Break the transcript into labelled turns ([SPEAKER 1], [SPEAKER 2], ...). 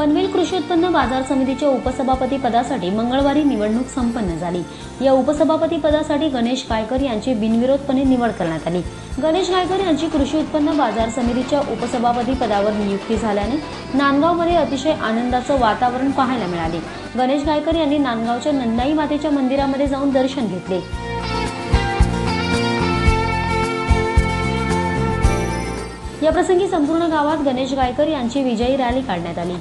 [SPEAKER 1] पनवेल कृषी उत्पन्न बाजार समितीच्या उपसभापती पदासाठी मंगळवारी निवडणूक संपन्न झाली। या उपसभापती पदासाठी गणेश गायकर यांची बिनविरोधपणे निवड करण्यात आली। गणेश गायकर यांची कृषी उत्पन्न बाजार समितीच्या उपसभापती पदावर नियुक्ती झाल्याने नांदगावमध्ये अतिशय आनंदाचं वातावरण पाहायला मिळाले। गणेश गायकर यांनी नांदगावच्या नंदाई मातेच्या मंदिरामध्ये जाऊन दर्शन घेतले। या प्रसंगी संपूर्ण गावात गणेश गायकर यांची विजयी रॅली काढण्यात आली।